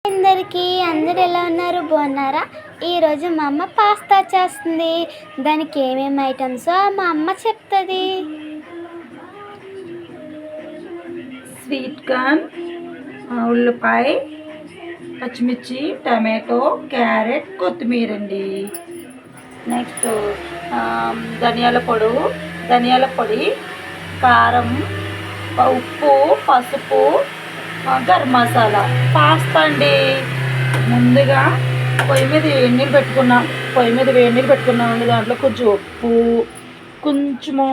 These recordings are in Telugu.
అందరూ ఎలా ఉన్నారు? బాగున్నారా? ఈరోజు మా అమ్మ పాస్తా చేస్తుంది. దానికి ఏమేమి ఐటమ్స్ మా అమ్మ చెప్తుంది. స్వీట్ కార్న్, ఉల్లిపాయ, పచ్చిమిర్చి, టమాటో, క్యారెట్, కొత్తిమీర అండి. నెక్స్ట్ ధనియాల పొడి, కారం, ఉప్పు, పసుపు, గరం మసాలా. పాస్తా అండి. ముందుగా పొయ్యి మీద వేడి నీళ్ళు పెట్టుకున్నామండి. దాంట్లో కొంచెం ఉప్పు, కొంచెము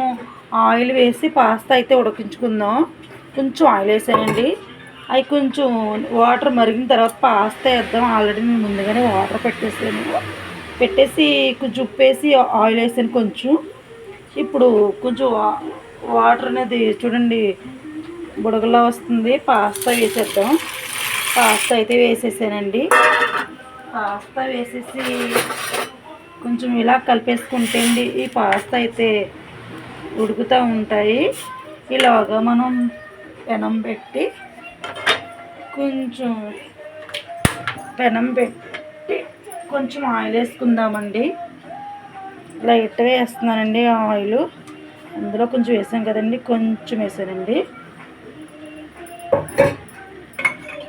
ఆయిల్ వేసి పాస్తా అయితే ఉడికించుకుందాం. కొంచెం ఆయిల్ వేసానండి. అవి కొంచెం వాటర్ మరిగిన తర్వాత పాస్తా వేద్దాం. ఆల్రెడీ నేను ముందుగానే వాటర్ పెట్టేసి కొంచెం ఉప్పు వేసి ఆయిల్ వేసాను కొంచెం. ఇప్పుడు కొంచెం వాటర్ అనేది చూడండి బుడగలా వస్తుంది. పాస్తా వేసేద్దాం. పాస్తా అయితే వేసేసానండి. పాస్తా వేసేసి కొంచెం ఇలా కలిపేసుకుంటే అండి ఈ పాస్తా అయితే ఉడుకుతూ ఉంటాయి. ఇలాగా మనం పెనం పెట్టి కొంచెం ఆయిల్ వేసుకుందామండి. లైట్గా వేస్తున్నానండి ఆయిల్. అందులో కొంచెం వేసాం కదండి, కొంచెం వేసానండి.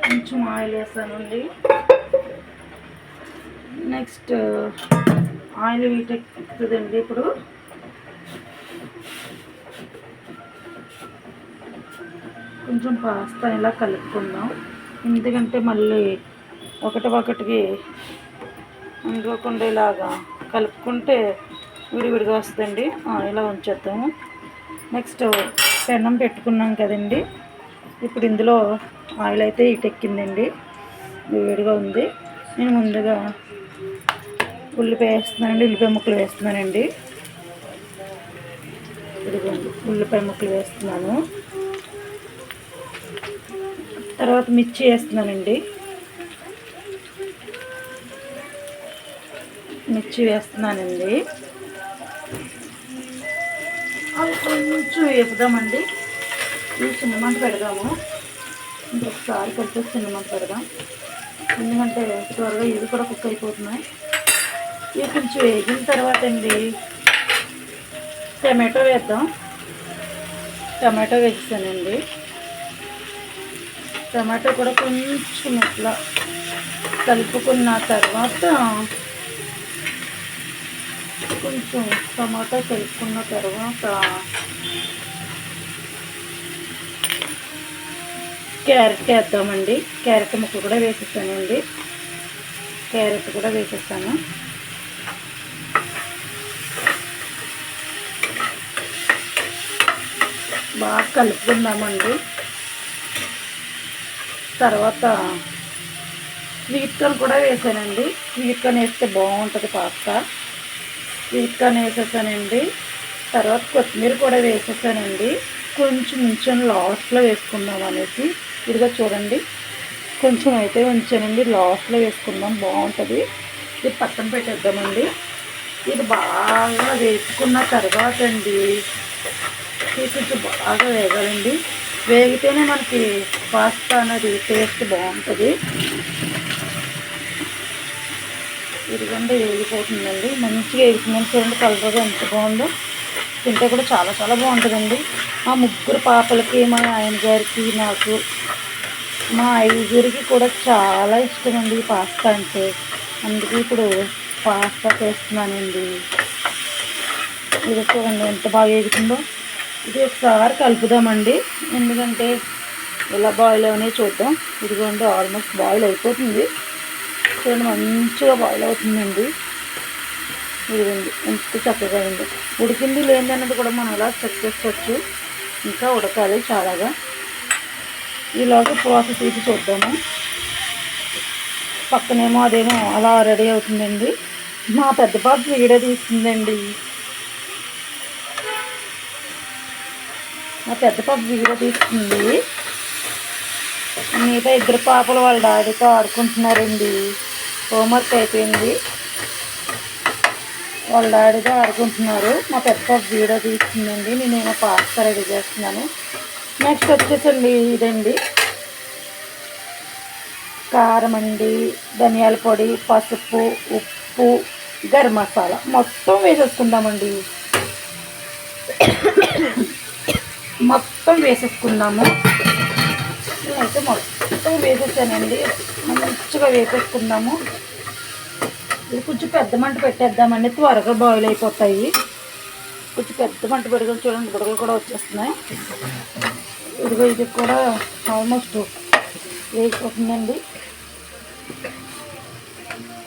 కొంచెం ఆయిల్ వేసానండి. నెక్స్ట్ ఆయిల్ వీటెక్కుతుందండి. ఇప్పుడు కొంచెం పాస్తా ఇలా కలుపుకుందాం. ఎందుకంటే మళ్ళీ ఒకటికి అనుకోకుండా ఇలాగా కలుపుకుంటే విడివిడిగా వస్తుందండి. ఇలా ఉంచేద్దాము. నెక్స్ట్ పెనం పెట్టుకున్నాం కదండి. ఇప్పుడు ఇందులో ఆయిల్ అయితే ఇటెక్కిందండి, వేడిగా ఉంది. నేను ముందుగా ఉల్లిపాయ ముక్కలు వేస్తున్నానండి. ఇదిగోండి ఉల్లిపాయ ముక్కలు వేస్తున్నాను. తర్వాత మిర్చి వేస్తున్నానండి. అవి కొంచెం వేపుదామండి. ఇవి చిన్నమంట పెడదాము. ఇంకొకసారి కలిపేసి చిన్నమంట పెడదాం. ఎందుకంటే త్వరగా ఇవి కూడా కుక్ అయిపోతున్నాయి. ఇవి కొంచెం వేగిన తర్వాత అండి టమాటో వేద్దాం. టమాటో వేసానండి. టమాటో కూడా కొంచెం ఇట్లా కలుపుకున్న తర్వాత క్యారెట్ వేద్దామండి. క్యారెట్ ముక్కలు కూడా వేసేసానండి. బాగా కలుపుకుందామండి. తర్వాత స్వీట్ కార్న్ కూడా వేసానండి. స్వీట్ కార్న్ వేస్తే బాగుంటుంది పాస్తా. Sweet corn వేసేసానండి. తర్వాత కొత్తిమీర కూడా వేసేసానండి. కొంచెం లాస్ట్లో వేసుకుందాం అనేసి. ఇదిగా చూడండి కొంచెం అయితే ఉంచానండి. లాస్ట్లో వేసుకుందాం, బాగుంటుంది. ఇది పక్కన పెట్టేద్దామండి. ఇది బాగా వేసుకున్న తర్వాత అండి ఇది కొంచెం బాగా వేగాలండి. వేగితేనే మనకి పాస్తా అనేది టేస్ట్ బాగుంటుంది. ఇదిగోండి వేగిపోతుందండి. మంచిగా వేగుతుందని చూడండి. కలర్ ఎంత బాగుందో. తింటే కూడా చాలా చాలా బాగుంటుందండి. మా 3 పాపలకి, మా ఆయన గారికి, నాకు, మా 5గురికి కూడా చాలా ఇష్టం అండి ఈ పాస్తా అంటే. అందుకే ఇప్పుడు పాస్తా చేస్తున్నానండి. ఇది చూడండి ఎంత బాగా వేగుతుందో. ఇది ఒకసారి కలుపుదామండి. ఎందుకంటే ఎలా బాయిల్ అవనే చూద్దాం. ఇదిగోండి ఆల్మోస్ట్ బాయిల్ అయిపోతుంది. చూడండి మంచిగా బాయిల్ అవుతుందండి. ఇదిగోండి ఎంత చక్కగా అయింది. ఉడికింది లేదన్నది కూడా మనం అలా చెక్ చేసుకోవచ్చు. ఇంకా ఉడకాలి చాలాగా. ఈలోగా ప్రాసెస్ ఇది చూద్దాము. పక్కనేమో అదేమో అలా రెడీ అవుతుందండి. మా పెద్ద పాప వీడియో తీస్తుందండి. మిగతా 2 పాపలు వాళ్ళ డాడీతో ఆడుకుంటున్నారండి. హోంవర్క్ అయిపోయింది, వాళ్ళ డాడీతో ఆడుకుంటున్నారు. మా పెద్ద పాప వీడియో తీస్తుందండి. నేనేమో పాస్తా రెడీ చేస్తున్నాను. నెక్స్ట్ వచ్చేసండి ఇదండి కారం అండి, ధనియాల పొడి, పసుపు, ఉప్పు, గరం మసాలా మొత్తం వేసేసుకుందామండి. మొత్తం వేసేసుకుందాము. అయితే మొత్తం వేసేసానండి, మంచిగా వేసేసుకుందాము. ఇది కొంచెం పెద్ద మంట పెట్టేద్దామండి, త్వరగా బాయిల్ అయిపోతాయి. కొంచెం పెద్ద మంట పెట్టుకొని చూడండి, బుడగలు కూడా వచ్చేస్తున్నాయి. ఇదిగో ఇది కూడా ఆల్మోస్ట్ వేగిపోతుందండి.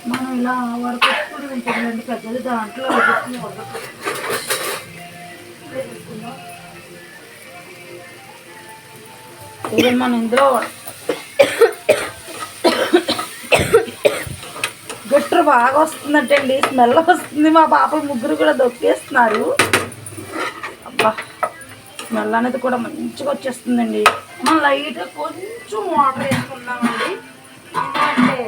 మనం ఇలా వరకొచ్చుకొని ఉంటుందండి పెద్దది, దాంట్లో వేసేసుకుందాం. ఇది మనం ఇందులో గుట్ర బాగా వస్తుందంటండి, స్మెల్ వస్తుంది. మా పాపలు ముగ్గురు కూడా దొక్కేస్తున్నారు. అబ్బా, స్మెల్ అనేది కూడా మంచిగా వచ్చేస్తుందండి. మనం లైట్గా కొంచెం వాటర్ వేసుకుందామండి, ఎందుకంటే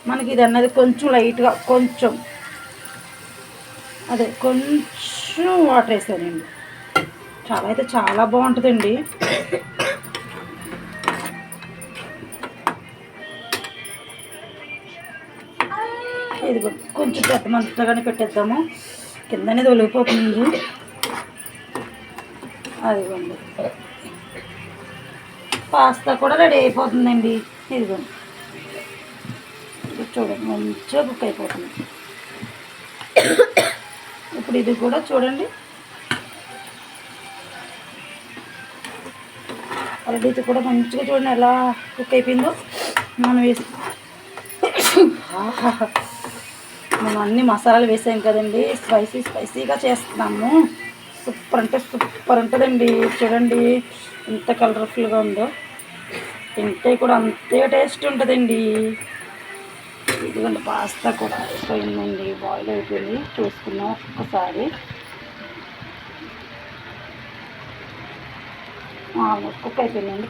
మనకి ఇది అన్నది కొంచెం లైట్గా కొంచెం వాటర్ వేసానండి. చాలా అయితే చాలా బాగుంటుందండి. ఇది కొంచెం పెద్ద మంటగానే పెట్టేద్దాము, కింద అనేది ఒలిగిపోతుంది. అదిగోండి, పాస్తా కూడా రెడీ అయిపోతుందండి. ఇదిగోండి, చూడండి మంచిగా కుక్ అయిపోతుంది. ఇప్పుడు ఇది కూడా చూడండి, ఆల్రెడీ ఇది కూడా మంచిగా చూడండి ఎలా కుక్ అయిపోయిందో. మనం మనం అన్ని మసాలాలు వేసాం కదండి, స్పైసీగా చేస్తున్నాము. సూపర్ అంటే సూపర్ ఉంటుందండి. చూడండి ఎంత కలర్ఫుల్గా ఉందో, తింటే కూడా అంతే టేస్ట్ ఉంటుందండి. ఇదిగోండి, పాస్తా కూడా అయిపోయిందండి, బాయిల్ అయిపోయింది. చూసుకున్నాం ఒక్కసారి. ఆల్మోస్ట్ కుక్ అయిపోయిందండి.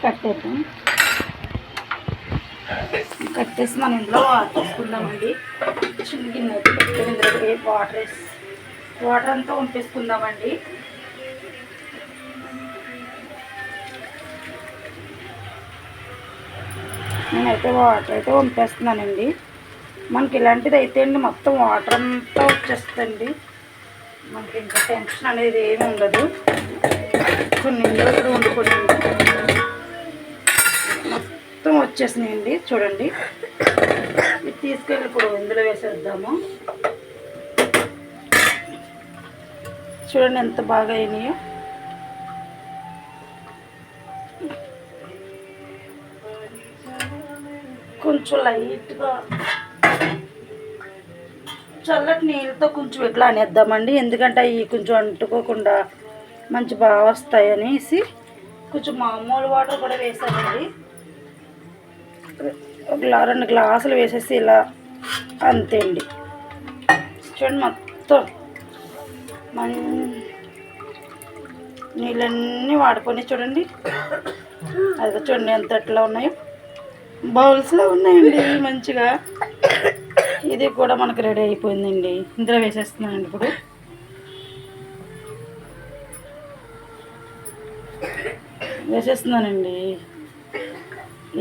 కట్టేసి మనం ఇంట్లో వాటర్ తీసుకుందామండి. చిన్న గిన్నె అయితే పెట్టుకుని ఇందులో వాటర్ అంతా వంపేసుకుందామండి. నేనైతే వాటర్ అయితే వంపేస్తున్నానండి. మనకి ఇలాంటిది అయితే అండి మొత్తం వాటర్ అంతా వచ్చేస్తుంది, మనకి ఇంకా టెన్షన్ అనేది ఏమి ఉండదు. కొన్ని నీళ్ళు కూడా వండుకొని మొత్తం వచ్చేసినాయండి. చూడండి, ఇది తీసుకెళ్ళి ఇప్పుడు ఇందులో వేసేద్దాము. చూడండి ఎంత బాగా అయినాయో. కొంచెం లైట్గా చల్లటి నీళ్ళతో కొంచెం ఇట్లా అనేద్దామండి, ఎందుకంటే అవి కొంచెం అంటుకోకుండా మంచి బాగా వస్తాయి అనేసి కొంచెం మామూలు వాటర్ కూడా వేసానండి. 2 గ్లాసులు వేసేసి ఇలా అంతే అండి. చూడండి మొత్తం నీళ్ళన్నీ వాడుకొని చూడండి, అది చూడండి ఎంత ఎట్లా ఉన్నాయో, బౌల్స్లో ఉన్నాయండి మంచిగా. ఇది కూడా మనకు రెడీ అయిపోయిందండి. ఇందులో వేసేస్తున్నానండి. ఇప్పుడు వేసేస్తున్నానండి.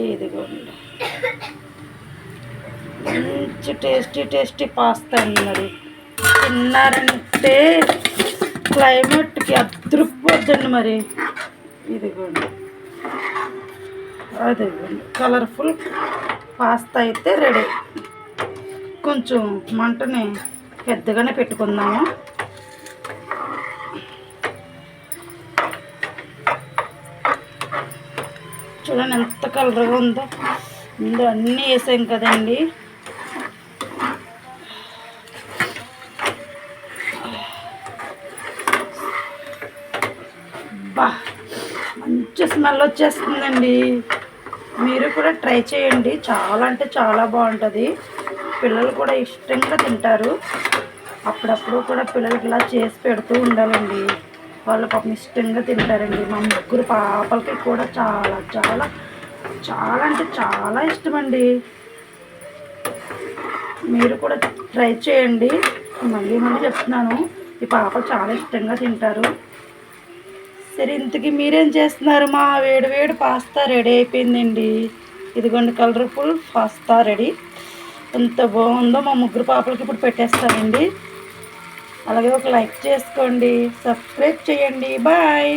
ఇదిగోండి, మంచి టేస్టీ పాస్తా అండి. మరి తిన్నారంటే క్లైమేట్కి అదృపోద్దండి. మరి ఇదిగోండి, అదిగోండి కలర్ఫుల్ పాస్తా అయితే రెడీ. కొంచెం మంటని పెద్దగానే పెట్టుకుందాము. చూడండి ఎంత కలర్గా ఉందో. ముందు అన్నీ వేసాం కదండి. బా, మంచి స్మెల్ వచ్చేస్తుందండి. మీరు కూడా ట్రై చేయండి, చాలా అంటే చాలా బాగుంటుంది. పిల్లలు కూడా ఇష్టంగా తింటారు. అప్పుడప్పుడు కూడా పిల్లలకి ఇలా చేసి పెడుతూ ఉండాలండి, వాళ్ళు పాపం ఇష్టంగా తింటారండి. మా 3 పాపలకి కూడా చాలా చాలా చాలా అంటే చాలా ఇష్టమండి. మీరు కూడా ట్రై చేయండి, మళ్ళీ చెప్తున్నాను. ఈ పాపలు చాలా ఇష్టంగా తింటారు. సరే, ఇంతకీ మీరేం చేస్తున్నారు? మా వేడి పాస్తా రెడీ అయిపోయిందండి. ఇదిగోండి కలర్ఫుల్ పాస్తా రెడీ. ఎంత బాగుందో. మా ముగ్గురు పాపలకి ఇప్పుడు పెట్టేస్తానండి. అలాగే ఒక లైక్ చేసుకోండి, సబ్స్క్రైబ్ చేయండి. బాయ్.